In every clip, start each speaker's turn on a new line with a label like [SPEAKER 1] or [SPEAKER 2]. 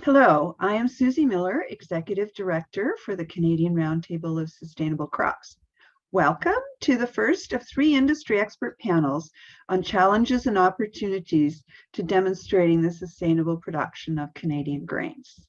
[SPEAKER 1] Hello, I am Susie Miller, Executive Director for the Canadian Roundtable of Sustainable Crops. Welcome to the first of 3 industry expert panels on challenges and opportunities to demonstrating the sustainable production of Canadian grains.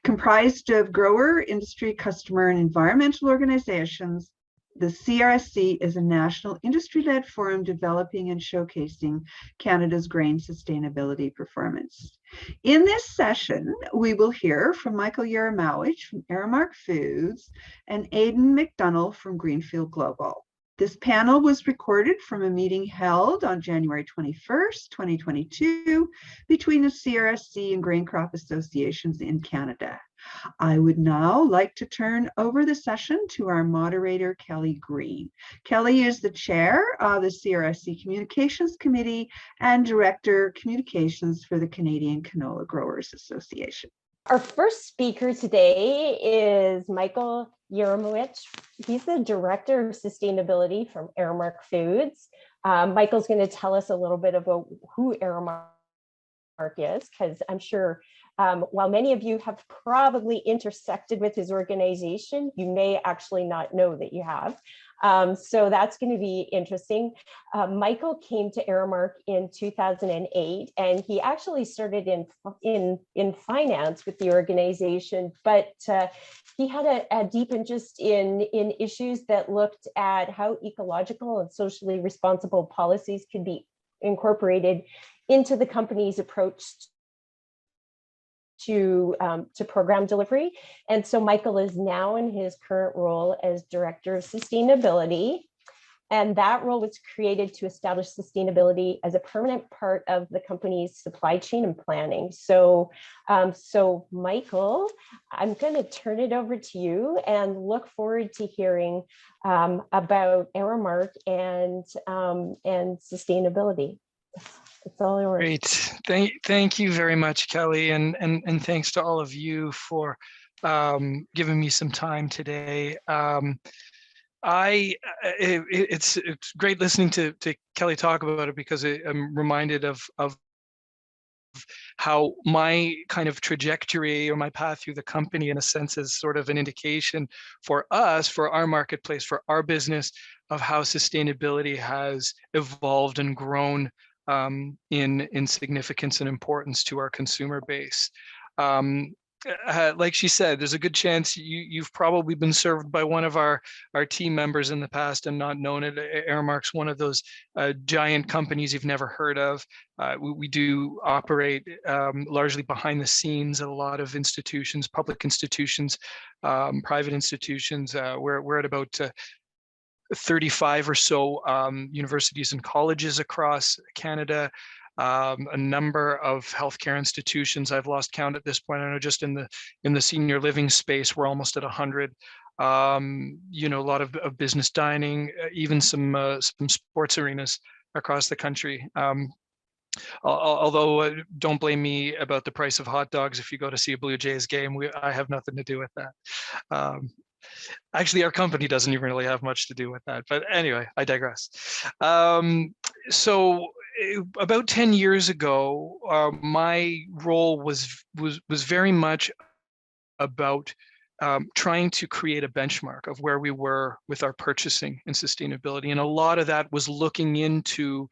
[SPEAKER 1] Comprised of grower, industry, customer, and environmental organizations, the CRSC is a national industry-led forum developing and showcasing Canada's grain sustainability performance. In this session, we will hear from Michael Yaramowicz from Aramark Foods and Aidan McDonough from Greenfield Global. This panel was recorded from a meeting held on January 21st, 2022, between the CRSC and grain crop associations in Canada. I would now like to turn over the session to our moderator, Kelly Green. Kelly is the chair of the CRSC Communications Committee and Director Communications for the Canadian Canola Growers Association.
[SPEAKER 2] Our first speaker today is Michael Yaramowicz. He's the Director of Sustainability from Aramark Foods. Michael's going to tell us a little bit about who Aramark is, because I'm sure while many of you have probably intersected with his organization, you may actually not know that you have. So that's going to be interesting. Michael came to Aramark in 2008, and he actually started in finance with the organization, but he had a deep interest in issues that looked at how ecological and socially responsible policies could be incorporated into the company's approach to program delivery. And so Michael is now in his current role as Director of Sustainability. And that role was created to establish sustainability as a permanent part of the company's supply chain and planning. So, Michael, I'm going to turn it over to you and look forward to hearing about Aramark and sustainability. It's all yours.
[SPEAKER 3] Great. Thank you very much, Kelly, and thanks to all of you for giving me some time today. It's great listening to Kelly talk about it, because I'm reminded of how my kind of trajectory or my path through the company, in a sense, is sort of an indication for us, for our marketplace, for our business, of how sustainability has evolved and grown in significance and importance to our consumer base. Like she said, there's a good chance you've probably been served by one of our team members in the past and not known it. Aramark's one of those giant companies you've never heard of. We do operate largely behind the scenes at a lot of institutions, public institutions, private institutions. We're at about 35 or so universities and colleges across Canada, a number of healthcare institutions. I've lost count at this point. I know just in the senior living space, we're almost at 100. A lot of business dining, even some sports arenas across the country. Although don't blame me about the price of hot dogs if you go to see a Blue Jays game. I have nothing to do with that. Actually, our company doesn't even really have much to do with that. But anyway, I digress. So about 10 years ago, my role was very much about trying to create a benchmark of where we were with our purchasing and sustainability. And a lot of that was looking into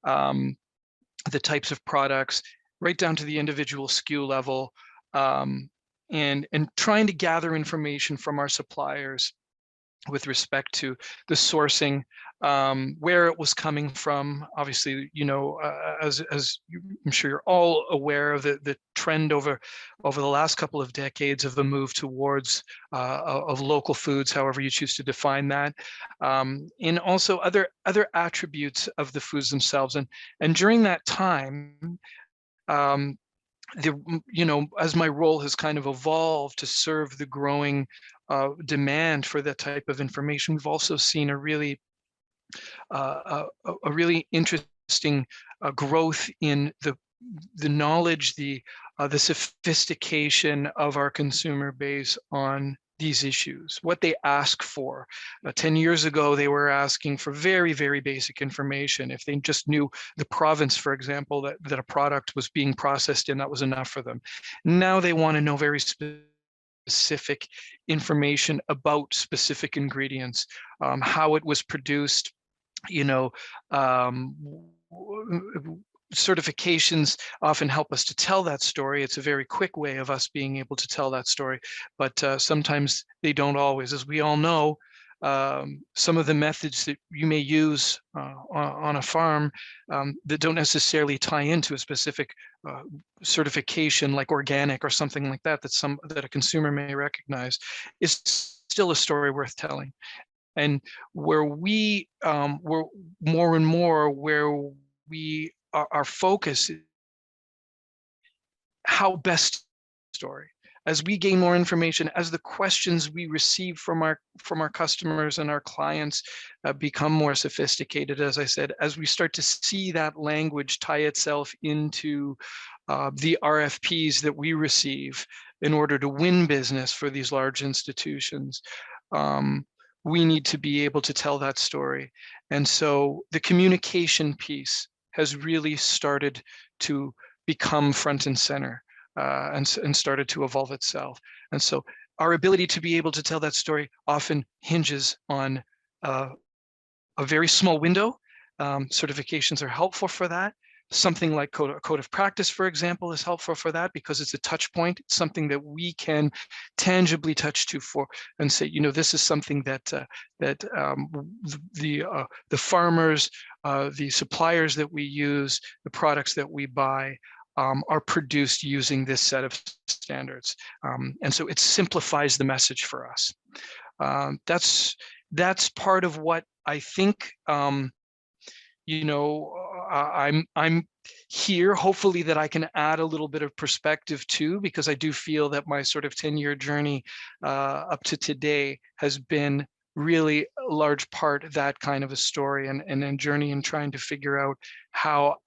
[SPEAKER 3] the types of products right down to the individual SKU level, and trying to gather information from our suppliers with respect to the sourcing, where it was coming from. Obviously, as I'm sure you're all aware of the trend over the last couple of decades of the move towards of local foods, however you choose to define that, and also other attributes of the foods themselves. And during that time, as my role has kind of evolved to serve the growing demand for that type of information, we've also seen a really interesting growth in the knowledge, the sophistication of our consumer base on these issues, what they ask for. 10 years ago, they were asking for very, very basic information. If they just knew the province, for example, that a product was being processed in, that was enough for them. Now they want to know very specific information about specific ingredients, how it was produced, you know, certifications often help us to tell that story. It's a very quick way of us being able to tell that story, but sometimes they don't always. As we all know, some of the methods that you may use on a farm that don't necessarily tie into a specific certification like organic or something like that, that a consumer may recognize, is still a story worth telling. And where we we're more and more where we our focus is how best story. As we gain more information, as the questions we receive from our customers and our clients become more sophisticated, as I said, as we start to see that language tie itself into the RFPs that we receive in order to win business for these large institutions, we need to be able to tell that story. And so the communication piece has really started to become front and center and started to evolve itself. And so our ability to be able to tell that story often hinges on a very small window. Certifications are helpful for that. Something like code of practice, for example, is helpful for that because it's a touch point. It's something that we can tangibly touch to for and say, you know, this is something that the farmers, the suppliers that we use, the products that we buy are produced using this set of standards. And so it simplifies the message for us. That's part of what I think, you know, I'm here, hopefully that I can add a little bit of perspective too, because I do feel that my sort of 10-year journey up to today has been really a large part of that kind of a story and a journey in trying to figure out how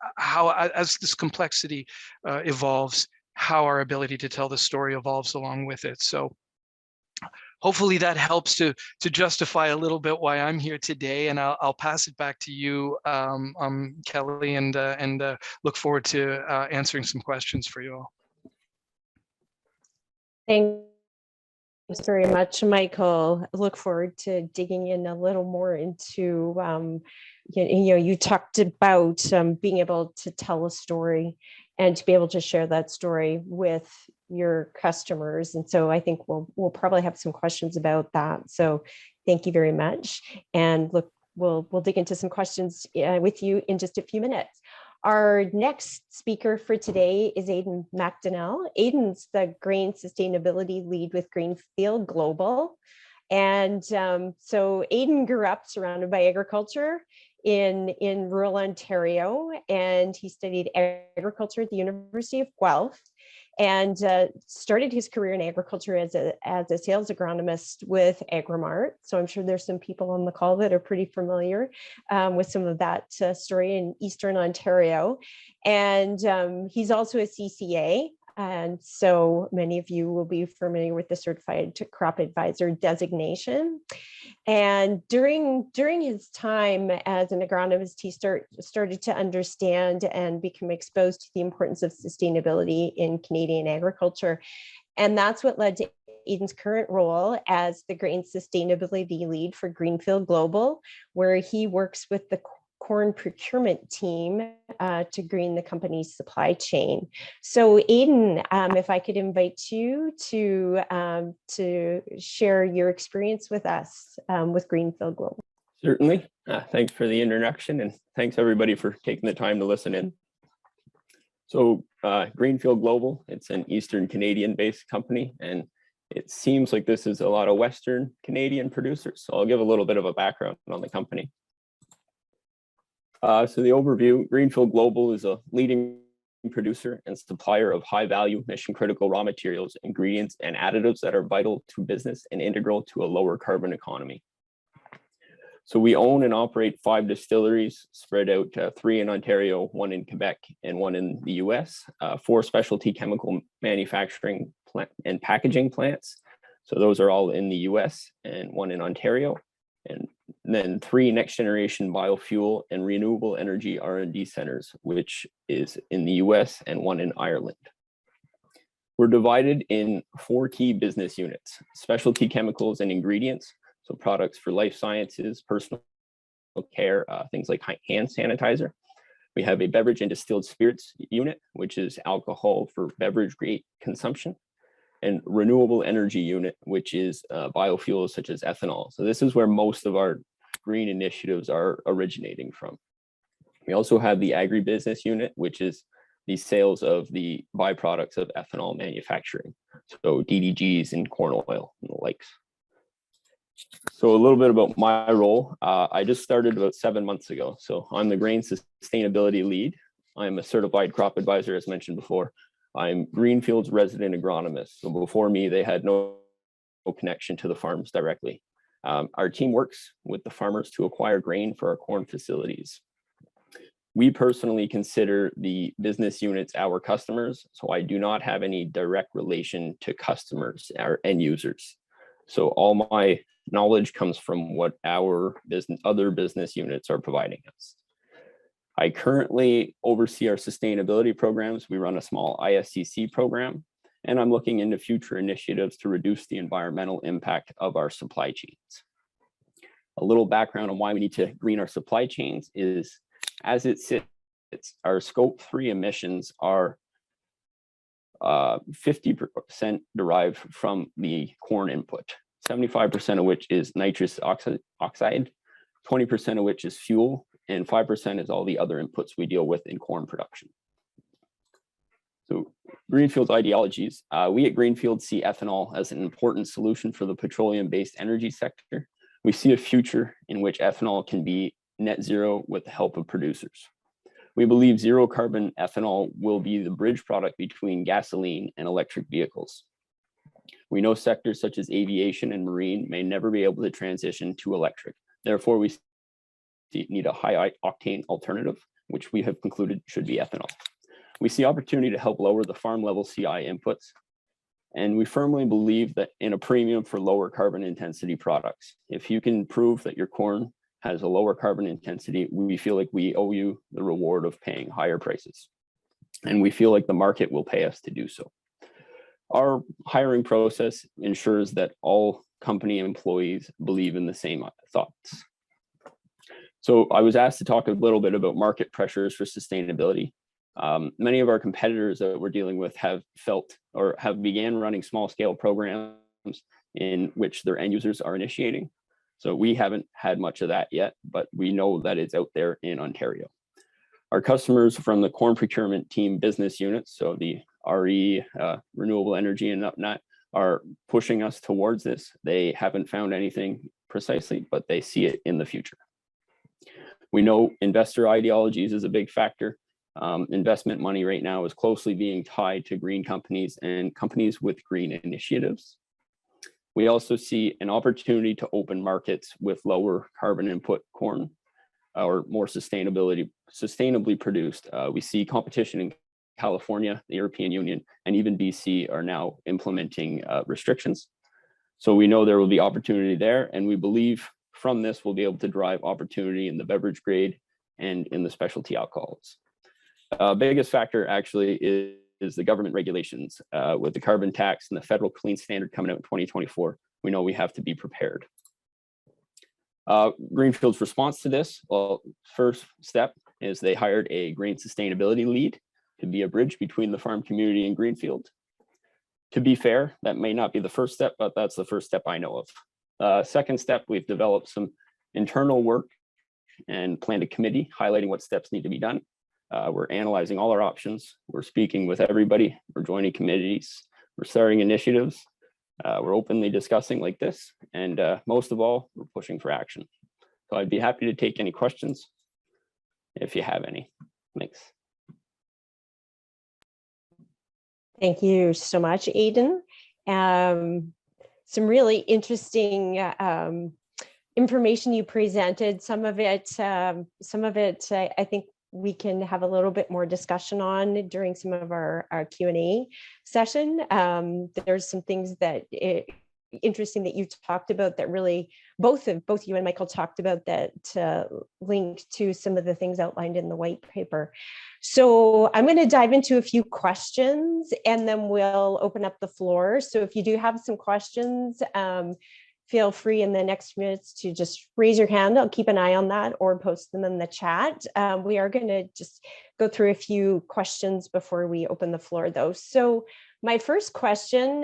[SPEAKER 3] as this complexity evolves, how our ability to tell the story evolves along with it. So hopefully that helps to justify a little bit why I'm here today, and I'll pass it back to you, Kelly, and look forward to answering some questions for you all.
[SPEAKER 2] Thanks very much, Michael. I look forward to digging in a little more into, you talked about being able to tell a story and to be able to share that story with your customers. And so I think we'll probably have some questions about that. So thank you very much. And look, we'll dig into some questions with you in just a few minutes. Our next speaker for today is Aidan McDonnell. Aidan's the grain sustainability lead with Greenfield Global. And so Aidan grew up surrounded by agriculture in rural Ontario, and he studied agriculture at the University of Guelph and started his career in agriculture as a sales agronomist with Agrimart. So I'm sure there's some people on the call that are pretty familiar with some of that story in Eastern Ontario. And he's also a CCA. And so many of you will be familiar with the Certified Crop Advisor designation. And during his time as an agronomist, he started to understand and become exposed to the importance of sustainability in Canadian agriculture. And that's what led to Aidan's current role as the grain sustainability lead for Greenfield Global, where he works with the corn procurement team to green the company's supply chain. So Aidan, if I could invite you to share your experience with us with Greenfield Global.
[SPEAKER 4] Certainly. Thanks for the introduction, and thanks everybody for taking the time to listen in. So Greenfield Global, it's an Eastern Canadian based company, and it seems like this is a lot of Western Canadian producers. So I'll give a little bit of a background on the company. So the overview, Greenfield Global is a leading producer and supplier of high-value, mission-critical raw materials, ingredients, and additives that are vital to business and integral to a lower carbon economy. So we own and operate 5 distilleries spread out, 3 in Ontario, 1 in Quebec, and 1 in the US, 4 specialty chemical manufacturing plant and packaging plants. So those are all in the US and one in Ontario. And then 3 next generation biofuel and renewable energy R&D centers, which is in the US and one in Ireland. We're divided in 4 key business units: specialty chemicals and ingredients, so products for life sciences, personal care, things like hand sanitizer. We have a beverage and distilled spirits unit, which is alcohol for beverage grade consumption, and renewable energy unit, which is biofuels such as ethanol. So this is where most of our green initiatives are originating from. We also have the agribusiness unit, which is the sales of the byproducts of ethanol manufacturing, so DDGs and corn oil and the likes. So a little bit about my role. I just started about 7 months ago. So I'm the grain sustainability lead. I'm a certified crop advisor, as mentioned before. I'm Greenfield's resident agronomist. So before me, they had no connection to the farms directly. Our team works with the farmers to acquire grain for our corn facilities. We personally consider the business units our customers, so I do not have any direct relation to customers, our end users. So all my knowledge comes from what our other business units are providing us. I currently oversee our sustainability programs. We run a small ISCC program, and I'm looking into future initiatives to reduce the environmental impact of our supply chains. A little background on why we need to green our supply chains is, as it sits, our scope 3 emissions are 50% derived from the corn input, 75% of which is nitrous oxide, 20% of which is fuel, and 5% is all the other inputs we deal with in corn production. So Greenfield's ideologies, we at Greenfield see ethanol as an important solution for the petroleum-based energy sector. We see a future in which ethanol can be net zero with the help of producers. We believe zero carbon ethanol will be the bridge product between gasoline and electric vehicles. We know sectors such as aviation and marine may never be able to transition to electric. Therefore, we need a high octane alternative, which we have concluded should be ethanol. We see opportunity to help lower the farm level CI inputs. And we firmly believe that in a premium for lower carbon intensity products. If you can prove that your corn has a lower carbon intensity, we feel like we owe you the reward of paying higher prices. And we feel like the market will pay us to do so. Our hiring process ensures that all company employees believe in the same thoughts. So I was asked to talk a little bit about market pressures for sustainability. Many of our competitors that we're dealing with have felt or have began running small scale programs in which their end users are initiating. So we haven't had much of that yet, but we know that it's out there in Ontario. Our customers from the corn procurement team business units, so the RE, renewable energy and whatnot, are pushing us towards this. They haven't found anything precisely, but they see it in the future. We know investor ideologies is a big factor. Investment money right now is closely being tied to green companies and companies with green initiatives. We also see an opportunity to open markets with lower carbon input corn or more sustainably produced. We see competition in California, the European Union, and even BC are now implementing restrictions. So we know there will be opportunity there, and we believe from this we'll be able to drive opportunity in the beverage grade and in the specialty alcohols. Biggest factor actually is the government regulations with the carbon tax and the federal clean standard coming out in 2024. We know we have to be prepared. Greenfield's response to this, well, first step is they hired a grain sustainability lead to be a bridge between the farm community and Greenfield. To be fair, that may not be the first step, but that's the first step I know of. Second step, we've developed some internal work and planned a committee highlighting what steps need to be done. We're analyzing all our options. We're speaking with everybody. We're joining committees. We're starting initiatives. We're openly discussing like this. And most of all, we're pushing for action. So I'd be happy to take any questions if you have any. Thanks.
[SPEAKER 2] Thank you so much, Aidan. Some really interesting information you presented. Some of it, I think we can have a little bit more discussion on during some of our Q&A session. There's some things that interesting that you talked about that. Really, both you and Michael talked about that linked to some of the things outlined in the white paper. So I'm going to dive into a few questions and then we'll open up the floor. So if you do have some questions, feel free in the next minutes to just raise your hand. I'll keep an eye on that or post them in the chat. We are going to just go through a few questions before we open the floor though. So my first question,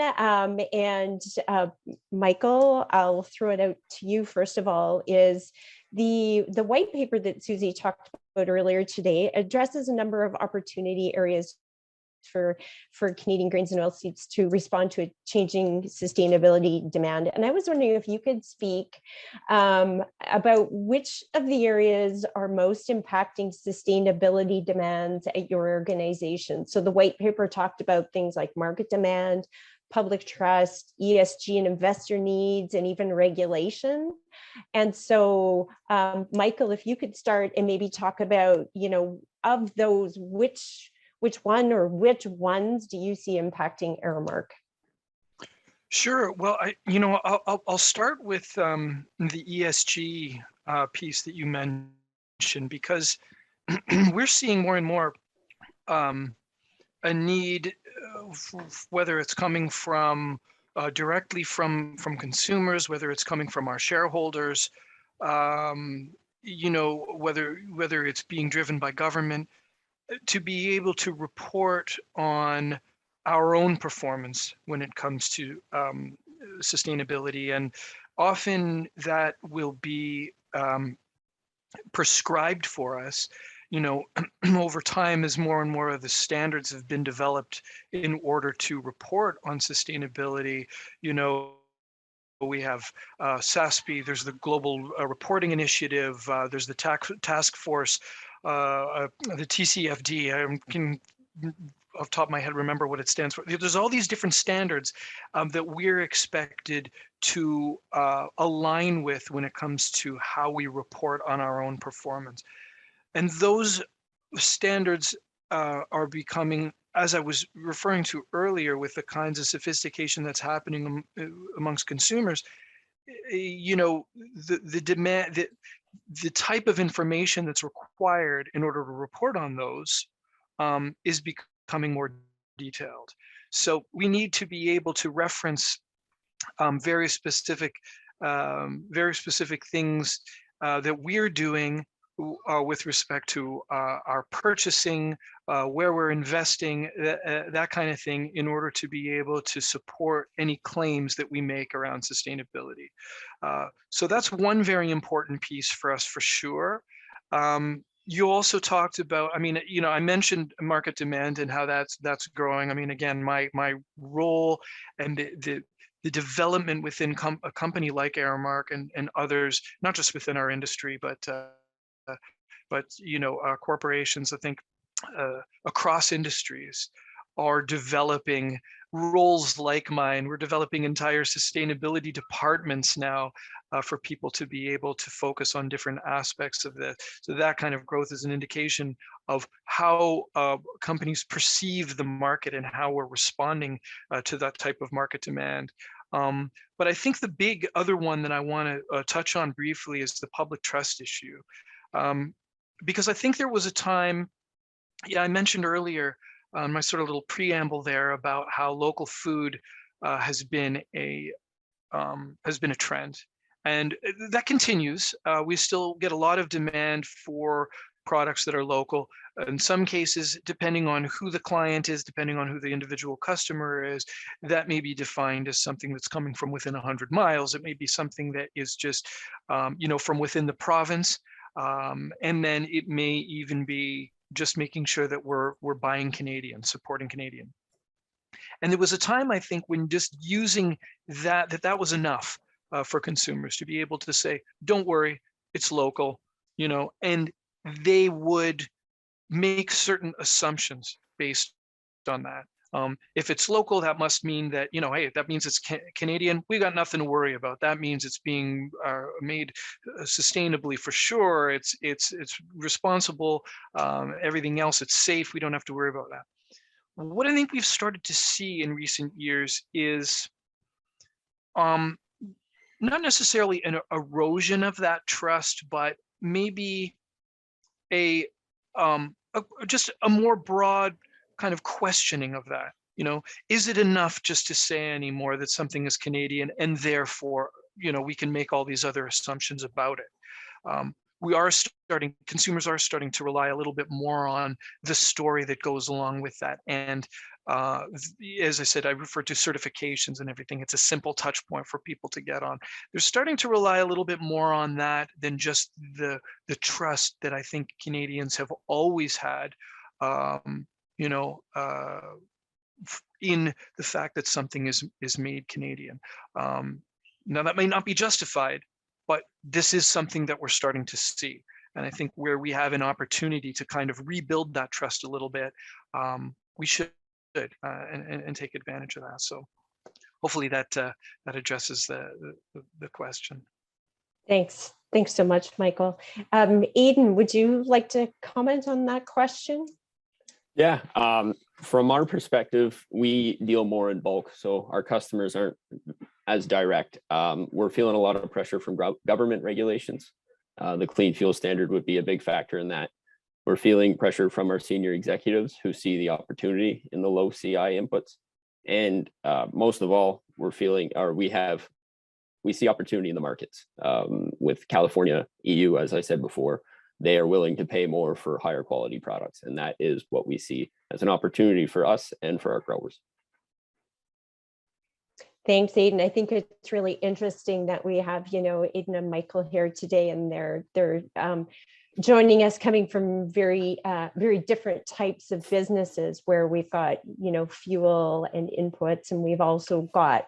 [SPEAKER 2] Michael, I'll throw it out to you first of all, is the white paper that Susie talked about earlier today addresses a number of opportunity areas for Canadian grains and oilseeds to respond to a changing sustainability demand. And I was wondering if you could speak about which of the areas are most impacting sustainability demands at your organization. So the white paper talked about things like market demand, public trust, ESG and investor needs, and even regulation. And so, Michael, if you could start and maybe talk about, of those, which one or which ones do you see impacting Aramark?
[SPEAKER 3] Sure. Well, I'll start with the ESG piece that you mentioned, because we're seeing more and more a need, whether it's coming from directly from consumers, whether it's coming from our shareholders, whether it's being driven by government, to be able to report on our own performance when it comes to sustainability. And often that will be prescribed for us, over time, as more and more of the standards have been developed in order to report on sustainability. We have SASB, there's the Global Reporting Initiative, there's the task force, the TCFD. I can, off the top of my head, remember what it stands for. There's all these different standards that we're expected to align with when it comes to how we report on our own performance. And those standards are becoming, as I was referring to earlier, with the kinds of sophistication that's happening amongst consumers, the demand, the type of information that's required in order to report on those is becoming more detailed. So we need to be able to reference very specific things that we're doing with respect to our purchasing, where we're investing, that kind of thing, in order to be able to support any claims that we make around sustainability. So that's one very important piece for us, for sure. You also talked about, I mentioned market demand and how that's growing. Again, my role and the development within a company like Aramark and others, not just within our industry, but corporations, I think, across industries are developing roles like mine. We're developing entire sustainability departments now for people to be able to focus on different aspects of this. So that kind of growth is an indication of how companies perceive the market and how we're responding to that type of market demand. But I think the big other one that I want to touch on briefly is the public trust issue. Because I think there was a time, I mentioned earlier, my sort of little preamble there about how local food has been a trend, and that continues. We still get a lot of demand for products that are local. In some cases, depending on who the client is, depending on who the individual customer is, that may be defined as something that's coming from within 100 miles. It may be something that is just, from within the province. And then it may even be just making sure that we're buying Canadian, supporting Canadian. And there was a time, I think, when just using that was enough for consumers to be able to say, don't worry, it's local, and they would make certain assumptions based on that. If it's local, that must mean that, hey, that means it's Canadian. We got nothing to worry about. That means it's being made sustainably, for sure. It's responsible. Everything else, it's safe. We don't have to worry about that. What I think we've started to see in recent years is not necessarily an erosion of that trust, but maybe just a more broad kind of questioning of that. Is it enough just to say anymore that something is Canadian and therefore, we can make all these other assumptions about it? Consumers are starting to rely a little bit more on the story that goes along with that. And as I said, I refer to certifications and everything. It's a simple touch point for people to get on. They're starting to rely a little bit more on that than just the trust that I think Canadians have always had, in the fact that something is made Canadian. Now that may not be justified, but this is something that we're starting to see. And I think where we have an opportunity to kind of rebuild that trust a little bit, we should and take advantage of that. So hopefully that addresses the question.
[SPEAKER 2] Thanks. Thanks so much, Michael. Aidan, would you like to comment on that question?
[SPEAKER 4] Yeah, from our perspective, we deal more in bulk, so our customers aren't as direct. We're feeling a lot of pressure from government regulations. The clean fuel standard would be a big factor in that. We're feeling pressure from our senior executives who see the opportunity in the low CI inputs. And most of all, we see opportunity in the markets. With California, EU, as I said before, they are willing to pay more for higher quality products. And that is what we see as an opportunity for us and for our growers.
[SPEAKER 2] Thanks, Aidan. I think it's really interesting that we have, Aidan and Michael here today, and they're joining us coming from very different types of businesses where we've got, fuel and inputs, and we've also got,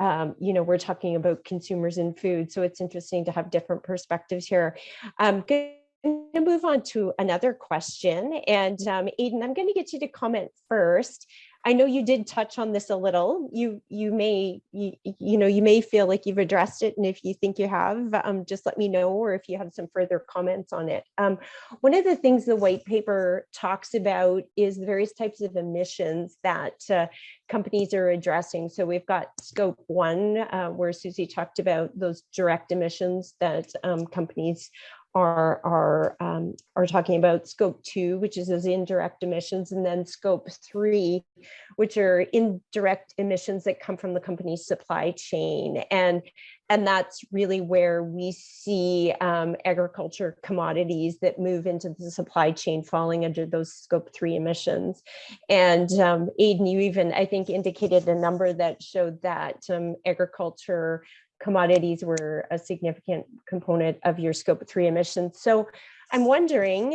[SPEAKER 2] we're talking about consumers and food. So it's interesting to have different perspectives here. Good. I'm going to move on to another question, and Aidan, I'm going to get you to comment first. I know you did touch on this a little. You may feel like you've addressed it, and if you think you have, just let me know, or if you have some further comments on it. One of the things the white paper talks about is the various types of emissions that companies are addressing. So we've got scope 1, where Susie talked about those direct emissions that companies are talking about, scope 2, which is those indirect emissions, and then scope 3, which are indirect emissions that come from the company's supply chain. And that's really where we see agriculture commodities that move into the supply chain falling under those scope 3 emissions. And Aidan, you even, I think, indicated a number that showed that agriculture commodities were a significant component of your scope 3 emissions. So I'm wondering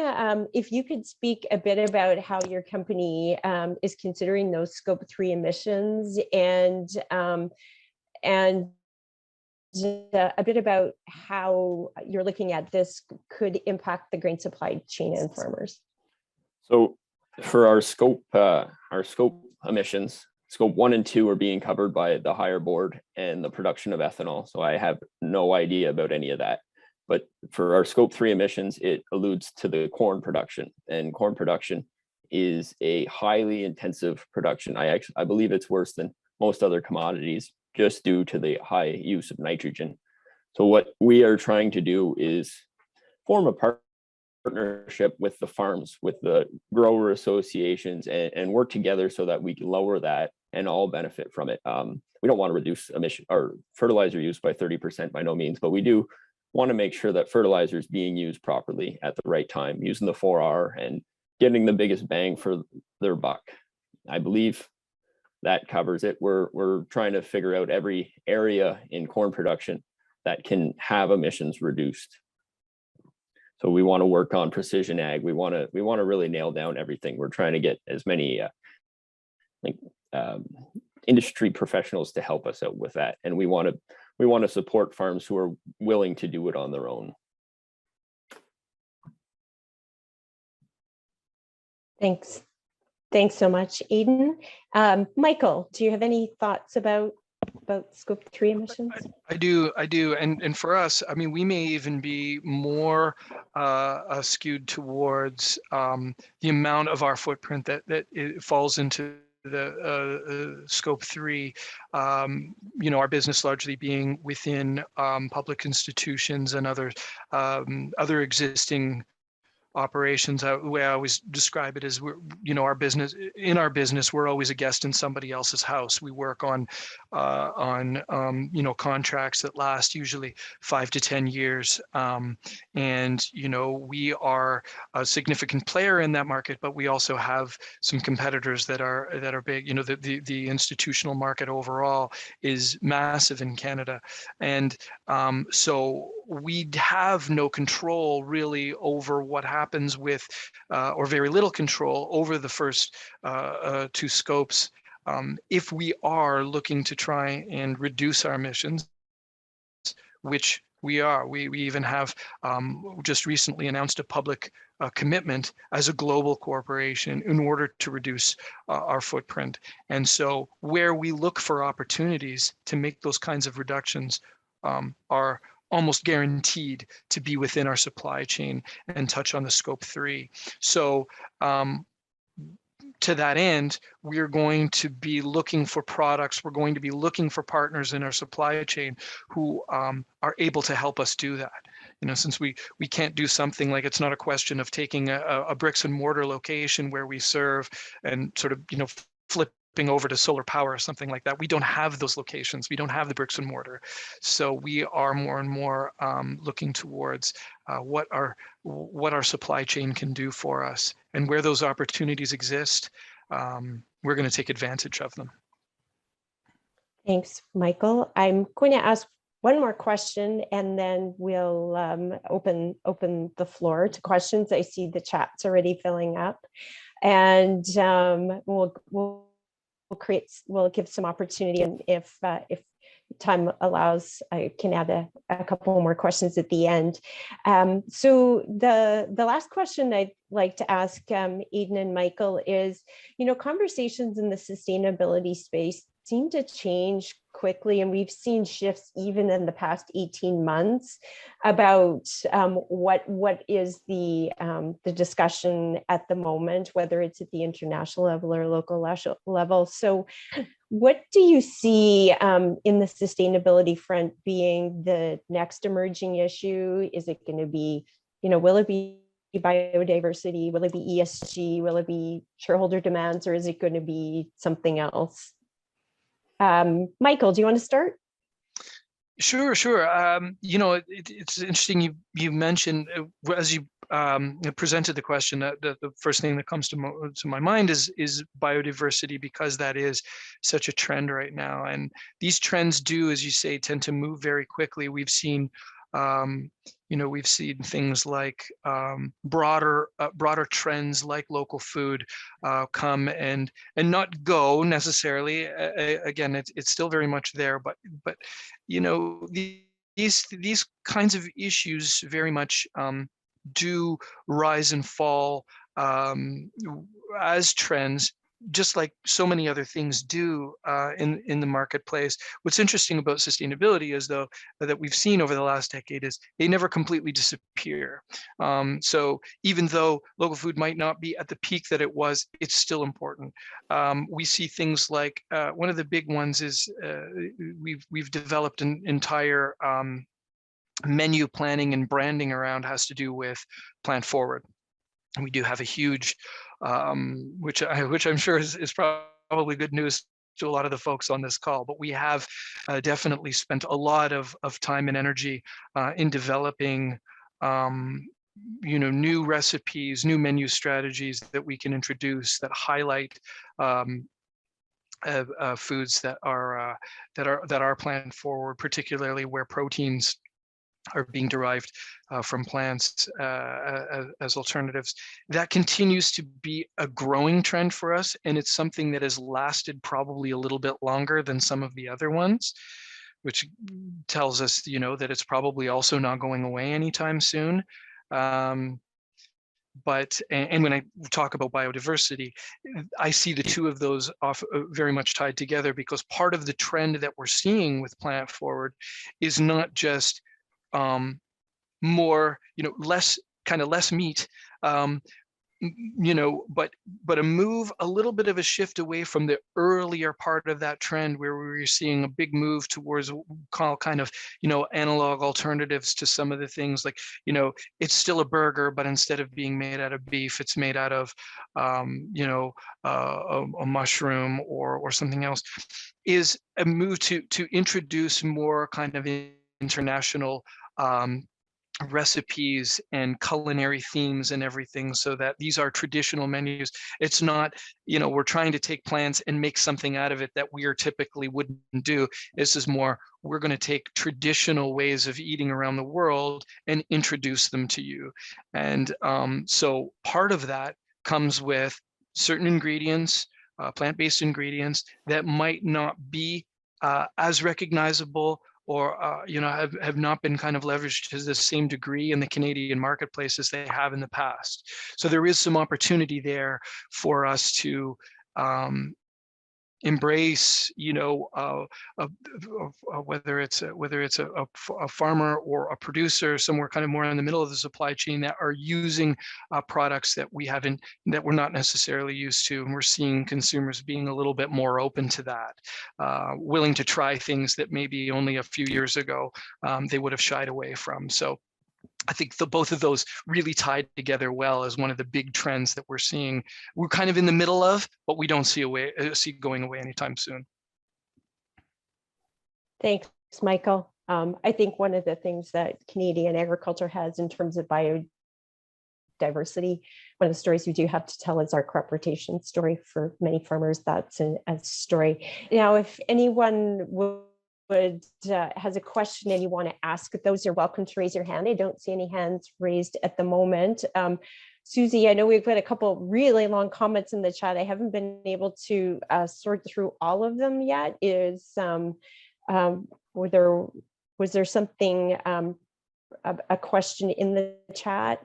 [SPEAKER 2] if you could speak a bit about how your company is considering those scope 3 emissions, and a bit about how you're looking at this could impact the grain supply chain and farmers.
[SPEAKER 4] So for our scope emissions, scope 1 and 2 are being covered by the higher board and the production of ethanol. So I have no idea about any of that. But for our scope 3 emissions, it alludes to the corn production, and corn production is a highly intensive production. I believe it's worse than most other commodities just due to the high use of nitrogen. So what we are trying to do is form a partnership with the farms, with the grower associations, and work together so that we can lower that and all benefit from it. We don't want to reduce emission or fertilizer use by 30% by no means, but we do want to make sure that fertilizer is being used properly at the right time, using the 4R and getting the biggest bang for their buck. I believe that covers it. We're trying to figure out every area in corn production that can have emissions reduced. So we want to work on precision ag. We want to really nail down everything. We're trying to get as many industry professionals to help us out with that, and we want to support farms who are willing to do it on their own.
[SPEAKER 2] Thanks so much, Aidan. Michael, do you have any thoughts about scope 3 emissions?
[SPEAKER 3] I do. And for us, I mean, we may even be more skewed towards the amount of our footprint that it falls into scope 3, our business largely being within public institutions and other existing operations. The way I always describe it is our business, we're always a guest in somebody else's house. We work on contracts that last usually 5 to 10 years. And we are a significant player in that market, but we also have some competitors that are big. The institutional market overall is massive in Canada. And so we have no control really over what happens with, or very little control over the first 2 scopes. If we are looking to try and reduce our emissions, which we are, we even have just recently announced a public commitment as a global corporation in order to reduce our footprint. And so where we look for opportunities to make those kinds of reductions are almost guaranteed to be within our supply chain and touch on the scope 3. So to that end, we're going to be looking for products. We're going to be looking for partners in our supply chain who are able to help us do that. Since we can't do something like, it's not a question of taking a bricks and mortar location where we serve and sort of, flipping over to solar power or something like that. We don't have those locations. We don't have the bricks and mortar. So we are more and more looking towards what our supply chain can do for us, and where those opportunities exist, we're going to take advantage of them.
[SPEAKER 2] Thanks, Michael. I'm going to ask one more question, and then we'll open the floor to questions. I see the chat's already filling up, and we'll give some opportunity, and if time allows, I can add a couple more questions at the end. So the last question I'd like to ask Eden and Michael is, conversations in the sustainability space seem to change quickly, and we've seen shifts even in the past 18 months about what is the discussion at the moment, whether it's at the international level or local level. So what do you see in the sustainability front being the next emerging issue? Is it going to be, will it be biodiversity? Will it be ESG? Will it be shareholder demands? Or is it going to be something else? Michael, do you want to start?
[SPEAKER 3] Sure. It's interesting you mentioned, as you presented the question, the first thing that comes to my mind is biodiversity, because that is such a trend right now. And these trends do, as you say, tend to move very quickly. We've seen things like broader trends like local food come and not go necessarily. Again, it's still very much there, but these kinds of issues very much do rise and fall as trends, just like so many other things do in the marketplace. What's interesting about sustainability is, though, that we've seen over the last decade is they never completely disappear. So even though local food might not be at the peak that it was, it's still important. We see things like one of the big ones is we've developed an entire menu planning and branding around, has to do with plant forward. And we do have a huge, which I'm sure is probably good news to a lot of the folks on this call, but we have definitely spent a lot of time and energy in developing new recipes, new menu strategies that we can introduce that highlight foods that are plant forward, particularly where proteins are being derived from plants as alternatives. That continues to be a growing trend for us, and it's something that has lasted probably a little bit longer than some of the other ones, which tells us, that it's probably also not going away anytime soon. But when I talk about biodiversity, I see the two of those very much tied together, because part of the trend that we're seeing with plant forward is not just more, less meat, you know, but a move, a little bit of a shift away from the earlier part of that trend where we were seeing a big move towards what we call kind of, you know, analog alternatives to some of the things like, you know, it's still a burger, but instead of being made out of beef, it's made out of, you know, a mushroom or something else, is a move to introduce more kind of international recipes and culinary themes and everything, so that these are traditional menus. It's not, you know, we're trying to take plants and make something out of it that we are typically wouldn't do. This is more, we're going to take traditional ways of eating around the world and introduce them to you. And so part of that comes with certain ingredients, plant-based ingredients that might not be as recognizable, or you know, have not been kind of leveraged to the same degree in the Canadian marketplace as they have in the past. So there is some opportunity there for us to embrace, you know, whether it's a farmer or a producer somewhere kind of more in the middle of the supply chain that are using products that we're not necessarily used to, and we're seeing consumers being a little bit more open to that, willing to try things that maybe only a few years ago they would have shied away from. So I think both of those really tied together well as one of the big trends that we're seeing. We're kind of in the middle of, but we don't see going away anytime soon.
[SPEAKER 2] Thanks, Michael. I think one of the things that Canadian agriculture has in terms of biodiversity, one of the stories we do have to tell is our crop rotation story. For many farmers, that's a story. Now, if anyone has a question and you want to ask those, you're welcome to raise your hand. I don't see any hands raised at the moment. Susie, I know we've got a couple really long comments in the chat. I haven't been able to sort through all of them yet. Was there something, a question in the chat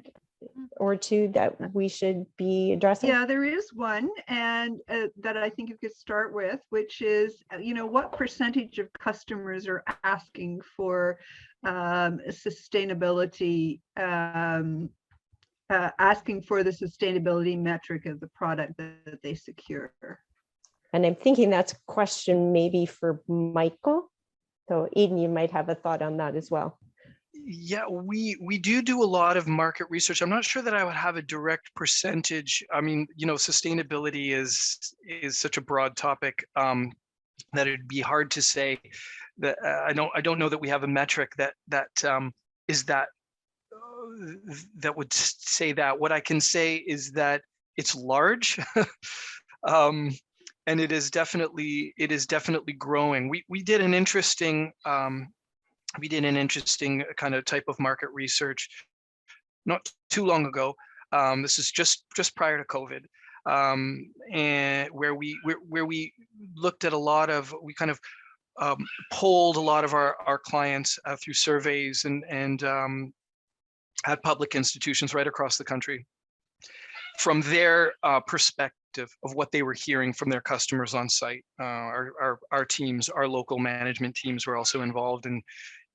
[SPEAKER 2] or two that we should be addressing?
[SPEAKER 1] Yeah, there is one, and that I think you could start with, which is, you know, what percentage of customers are asking for sustainability, asking for the sustainability metric of the product that they secure?
[SPEAKER 2] And I'm thinking that's a question maybe for Michael. So Eden, you might have a thought on that as well.
[SPEAKER 3] Yeah, we do a lot of market research. I'm not sure that I would have a direct percentage. I mean, you know, sustainability is such a broad topic that it'd be hard to say that. I don't know that we have a metric that would say that. What I can say is that it's large, and it is definitely growing. We did an interesting kind of type of market research not too long ago. This is just prior to COVID, and where we looked at we kind of polled a lot of our clients through surveys and at public institutions right across the country, from their perspective of what they were hearing from their customers on site. Our teams, our local management teams, were also involved in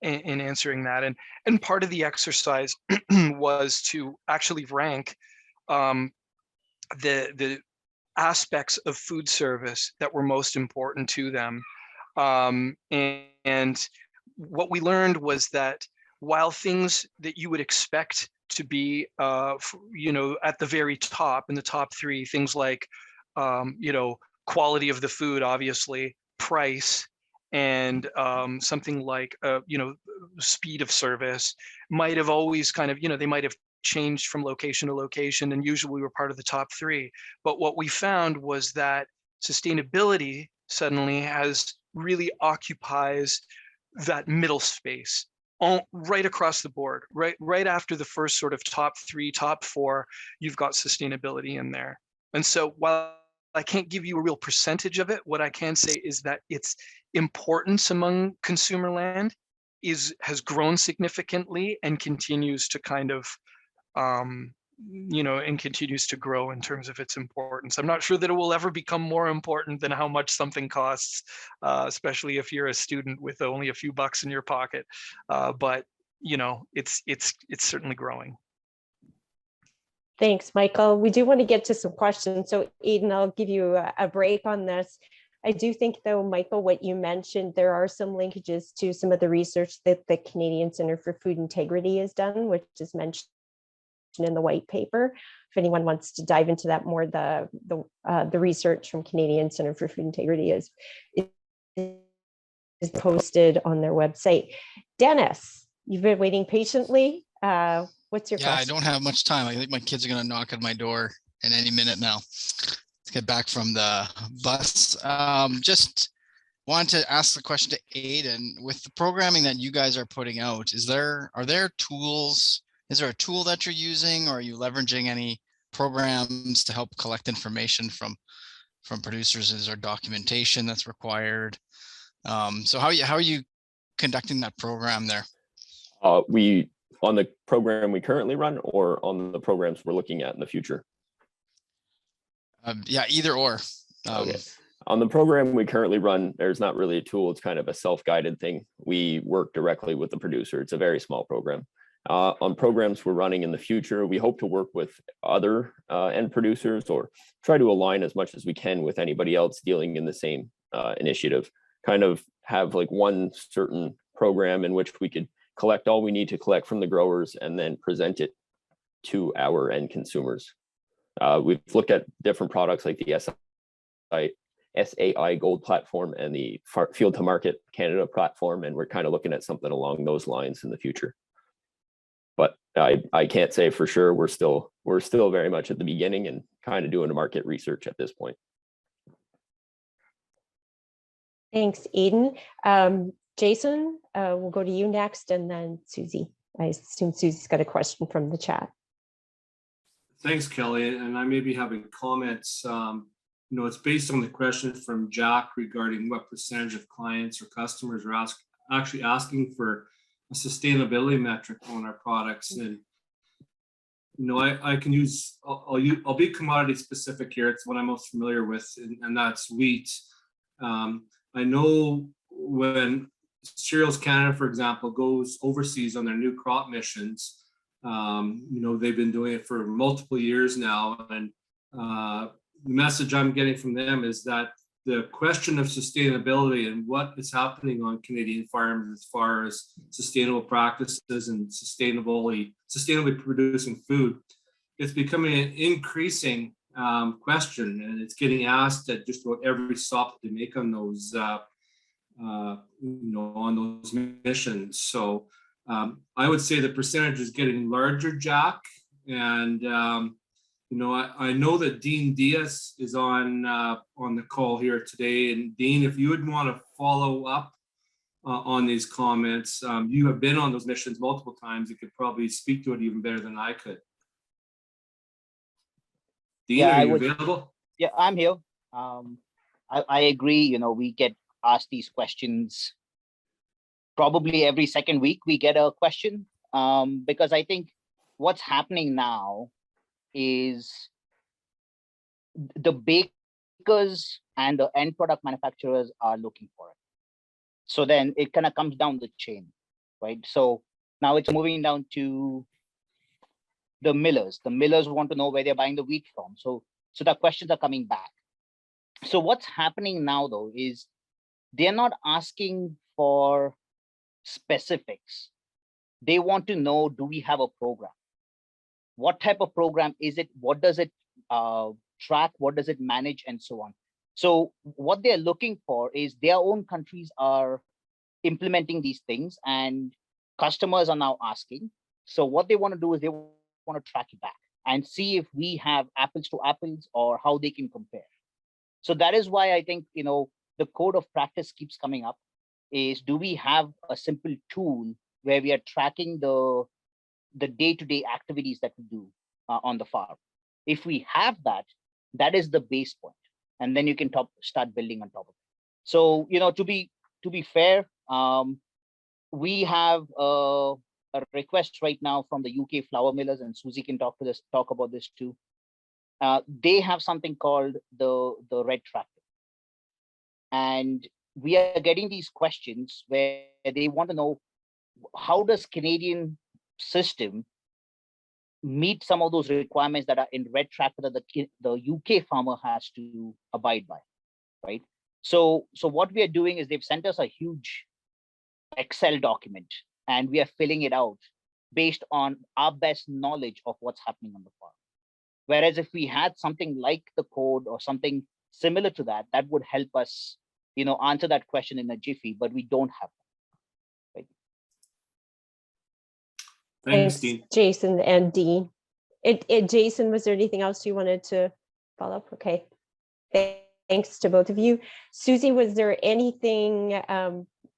[SPEAKER 3] answering that, and part of the exercise was to actually rank the aspects of food service that were most important to them, and what we learned was that while things that you would expect to be you know, at the very top, in the top three, things like you know, quality of the food, obviously, price, and something like you know, speed of service, might have always kind of, you know, they might have changed from location to location, and usually were part of the top three. But what we found was that sustainability suddenly really occupies that middle space, right across the board. Right after the first sort of top three, top four, you've got sustainability in there. And so while I can't give you a real percentage of it, what I can say is that its importance among consumer land has grown significantly and continues to kind of you know, and continues to grow in terms of its importance. I'm not sure that it will ever become more important than how much something costs, especially if you're a student with only a few bucks in your pocket. But you know, it's certainly growing.
[SPEAKER 2] Thanks, Michael. We do want to get to some questions. So Aidan, I'll give you a break on this. I do think though, Michael, what you mentioned, there are some linkages to some of the research that the Canadian Centre for Food Integrity has done, which is mentioned in the white paper. If anyone wants to dive into that more, the research from Canadian Centre for Food Integrity is posted on their website. Dennis, you've been waiting patiently. What's your question?
[SPEAKER 5] I don't have much time. I think my kids are going to knock on my door in any minute now. Let's get back from the bus. Just wanted to ask the question to Aidan. With the programming that you guys are putting out, are there tools? Is there a tool that you're using, or are you leveraging any programs to help collect information from producers? Is there documentation that's required? So how are you conducting that program there?
[SPEAKER 4] We on the program we currently run, or on the programs we're looking at in the future?
[SPEAKER 5] Yeah, either or.
[SPEAKER 4] Okay. On the program we currently run, there's not really a tool. It's kind of a self-guided thing. We work directly with the producer. It's a very small program. On programs we're running in the future, we hope to work with other end producers, or try to align as much as we can with anybody else dealing in the same initiative. Kind of have like one certain program in which we could collect all we need to collect from the growers and then present it to our end consumers. We've looked at different products like the SAI Gold platform and the Field to Market Canada platform, and we're kind of looking at something along those lines in the future. But I can't say for sure. We're still very much at the beginning and kind of doing a market research at this point.
[SPEAKER 2] Thanks, Aidan. Jason, we'll go to you next, and then Susie. I assume Susie's got a question from the chat.
[SPEAKER 6] Thanks, Kelly. And I may be having comments. It's based on the question from Jack regarding what percentage of clients or customers are actually asking for a sustainability metric on our products. And I can use, I'll be commodity specific here. It's what I'm most familiar with, and that's wheat. I know when Cereals Canada, for example, goes overseas on their new crop missions, they've been doing it for multiple years now. And the message I'm getting from them is that the question of sustainability and what is happening on Canadian farms as far as sustainable practices and sustainably producing food, it's becoming an increasing question, and it's getting asked at just about every stop that they make on those on those missions. So I would say the percentage is getting larger, Jack. And I know that Dean Diaz is on the call here today. And Dean, if you would want to follow up on these comments, you have been on those missions multiple times. You could probably speak to it even better than I could. Dean, are you available?
[SPEAKER 7] Yeah, I'm here. I agree. We get asked these questions probably every second week. We get a question because I think what's happening now is the bakers and the end product manufacturers are looking for it. So then it kind of comes down the chain, right? So now it's moving down to the millers. The millers want to know where they're buying the wheat from. So the questions are coming back. So what's happening now, though, is they're not asking for specifics. They want to know, do we have a program? What type of program is it? What does it track? What does it manage? And so on. So what they're looking for is their own countries are implementing these things, and customers are now asking. So what they want to do is they want to track it back and see if we have apples to apples or how they can compare. So that is why I think, the code of practice keeps coming up is, do we have a simple tool where we are tracking the day-to-day activities that we do on the farm? If we have that, that is the base point. And then you can start building on top of it. So, to be fair, we have a request right now from the UK flour millers, and Susie can talk about this too. They have something called the red tractor. And we are getting these questions where they want to know, how does Canadian system meet some of those requirements that are in red tractor that the UK farmer has to abide by, right? So what we are doing is they've sent us a huge Excel document and we are filling it out based on our best knowledge of what's happening on the farm. Whereas if we had something like the code or something similar to that, that would help us, answer that question in a jiffy, but we don't have that. Right?
[SPEAKER 6] Thanks, Dean.
[SPEAKER 2] Jason and Dean. Jason, was there anything else you wanted to follow up? Okay. Thanks to both of you. Susie, was there anything,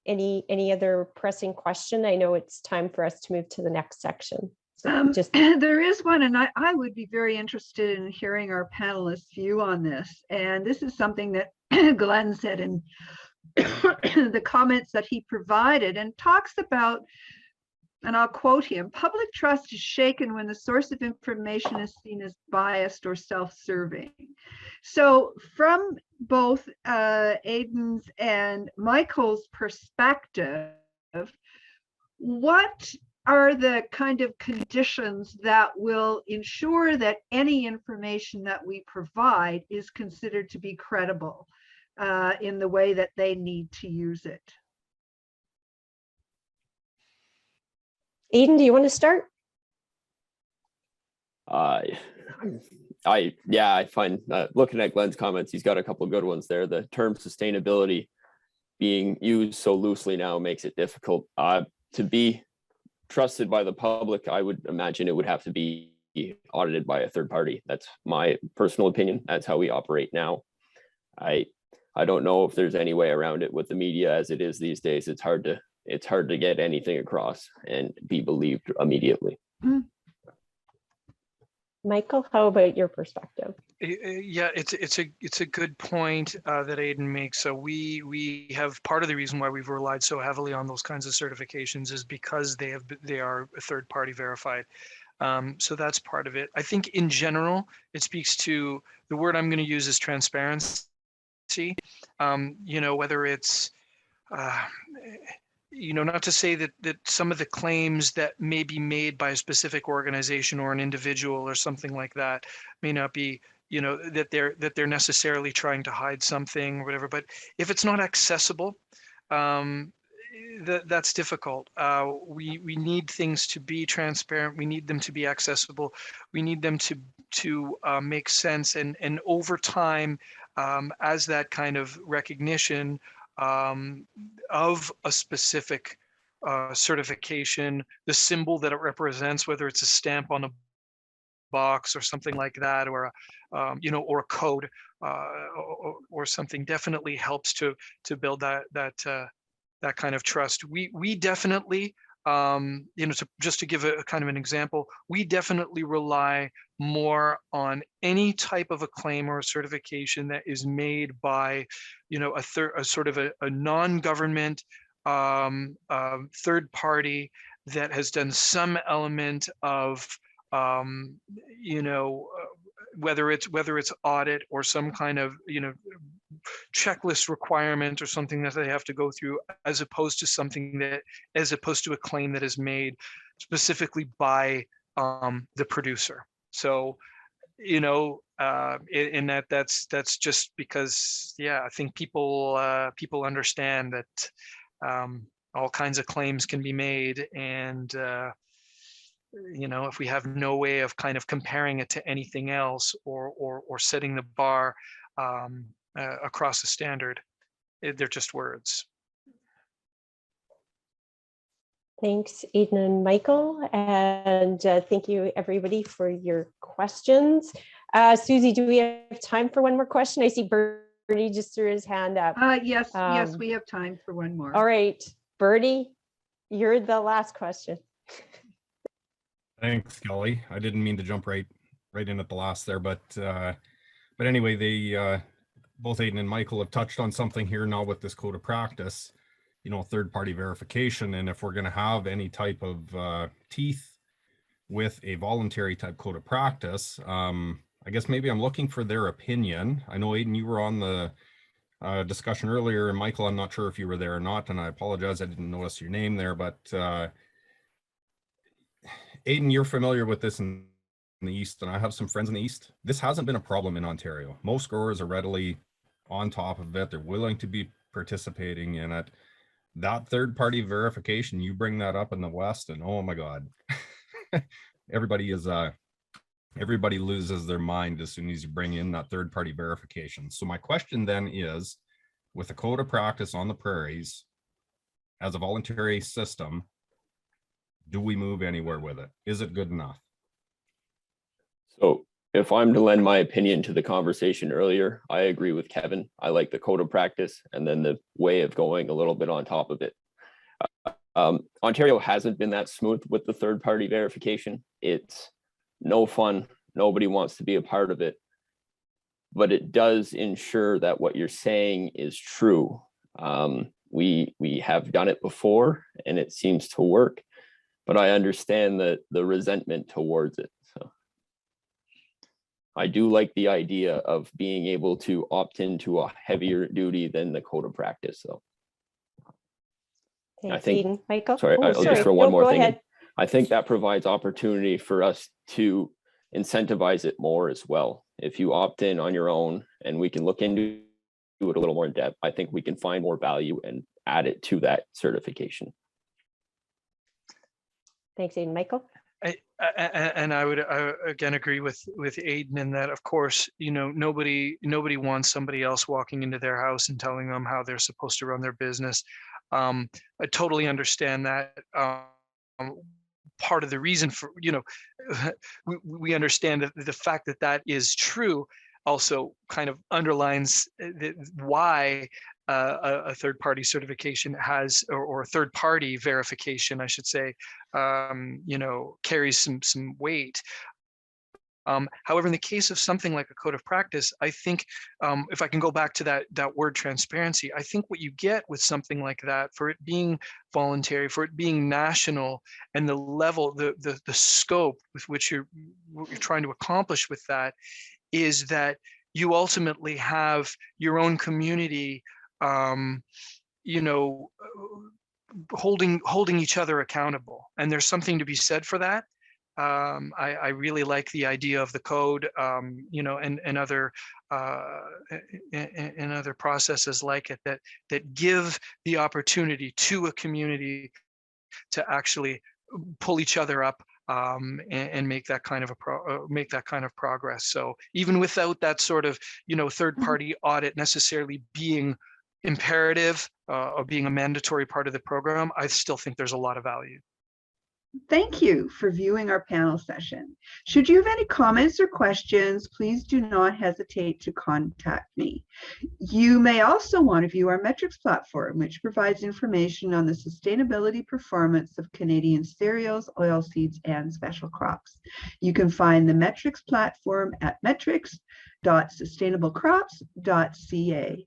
[SPEAKER 2] any other pressing question? I know it's time for us to move to the next section. So
[SPEAKER 1] there is one, and I would be very interested in hearing our panelists' view on this. And this is something that Glenn said in the comments that he provided, and talks about, and I'll quote him, "Public trust is shaken when the source of information is seen as biased or self-serving." So from both Aidan's and Michael's perspective, what are the kind of conditions that will ensure that any information that we provide is considered to be credible in the way that they need to use it?
[SPEAKER 2] Aidan, do you want to start?
[SPEAKER 4] I find looking at Glenn's comments, he's got a couple of good ones there. The term sustainability being used so loosely now makes it difficult to be trusted by the public. I would imagine it would have to be audited by a third party. That's my personal opinion. That's how we operate now. I don't know if there's any way around it with the media as it is these days. It's hard to get anything across and be believed immediately.
[SPEAKER 2] Michael, how about your perspective?
[SPEAKER 3] Yeah, it's a good point that Aidan makes. So we have, part of the reason why we've relied so heavily on those kinds of certifications is because they are third party verified. So that's part of it. I think in general, it speaks to the word I'm going to use is transparency. Whether it's not to say that some of the claims that may be made by a specific organization or an individual or something like that may not be, that they're necessarily trying to hide something or whatever. But if it's not accessible, that's difficult. We need things to be transparent. We need them to be accessible. We need them to make sense. And over time, as that kind of recognition of a specific certification, the symbol that it represents, whether it's a stamp on a box or something like that, or or a code or something, definitely helps to build that kind of trust. We definitely, just to give a kind of an example, we definitely rely more on any type of a claim or a certification that is made by, a sort of a non-government third party that has done some element of, whether it's audit or some kind of, checklist requirement or something that they have to go through, as opposed to a claim that is made specifically by the producer. So, in that's just because, I think people understand that all kinds of claims can be made, and if we have no way of kind of comparing it to anything else or setting the bar across the standard, they're just words.
[SPEAKER 2] Thanks, Aidan and Michael, and thank you everybody for your questions. Susie, do we have time for one more question? I see Bertie just threw his hand up.
[SPEAKER 1] Yes, we have time for one more.
[SPEAKER 2] All right, Bertie, you're the last question.
[SPEAKER 8] Thanks, Kelly. I didn't mean to jump right in at the last there, but anyway, they both Aidan and Michael have touched on something here now with this code of practice, third-party verification. And if we're going to have any type of teeth with a voluntary type code of practice, I guess maybe I'm looking for their opinion. I know, Aidan, you were on the discussion earlier, and Michael, I'm not sure if you were there or not, and I apologize, I didn't notice your name there, but Aidan, you're familiar with this the East, and I have some friends in the East, this hasn't been a problem in Ontario. Most growers are readily on top of it. They're willing to be participating in it. That third-party verification, you bring that up in the West, and oh my God, everybody loses their mind as soon as you bring in that third-party verification. So my question then is, with the code of practice on the prairies as a voluntary system, do we move anywhere with it? Is it good enough?
[SPEAKER 4] So if I'm to lend my opinion to the conversation earlier, I agree with Kevin. I like the code of practice and then the way of going a little bit on top of it. Ontario hasn't been that smooth with the third-party verification. It's no fun. Nobody wants to be a part of it. But it does ensure that what you're saying is true. We have done it before and it seems to work, but I understand the resentment towards it. So I do like the idea of being able to opt into a heavier duty than the code of practice. So
[SPEAKER 2] Thanks,
[SPEAKER 4] I think,
[SPEAKER 2] Eden. Michael?
[SPEAKER 4] sorry,
[SPEAKER 2] Oh,
[SPEAKER 4] I'll just throw one
[SPEAKER 2] No,
[SPEAKER 4] more
[SPEAKER 2] go
[SPEAKER 4] thing in.
[SPEAKER 2] ahead.
[SPEAKER 4] I think that provides opportunity for us to incentivize it more as well. If you opt in on your own and we can look into it a little more in depth, I think we can find more value and add it to that certification.
[SPEAKER 2] Thanks, Eden. Michael?
[SPEAKER 3] I would again agree with Aidan in that, of course, you know, nobody wants somebody else walking into their house and telling them how they're supposed to run their business. I totally understand that. Part of the reason for, you know, we understand that the fact that that is true also kind of underlines why a third-party certification has, or a third-party verification, I should say, you know, carries some weight. However, in the case of something like a code of practice, I think if I can go back to that word transparency, I think what you get with something like that, for it being voluntary, for it being national, and the level, the scope with which you're trying to accomplish with that, is that you ultimately have your own community, you know, holding each other accountable, and there's something to be said for that. I really like the idea of the code, you know, and other processes like it that give the opportunity to a community to actually pull each other up, and make that kind of progress. So even without that sort of, you know, third-party audit necessarily being imperative, or being a mandatory part of the program, I still think there's a lot of value.
[SPEAKER 1] Thank you for viewing our panel session. Should you have any comments or questions, please do not hesitate to contact me. You may also want to view our metrics platform, which provides information on the sustainability performance of Canadian cereals, oilseeds, and special crops. You can find the metrics platform at metrics.sustainablecrops.ca.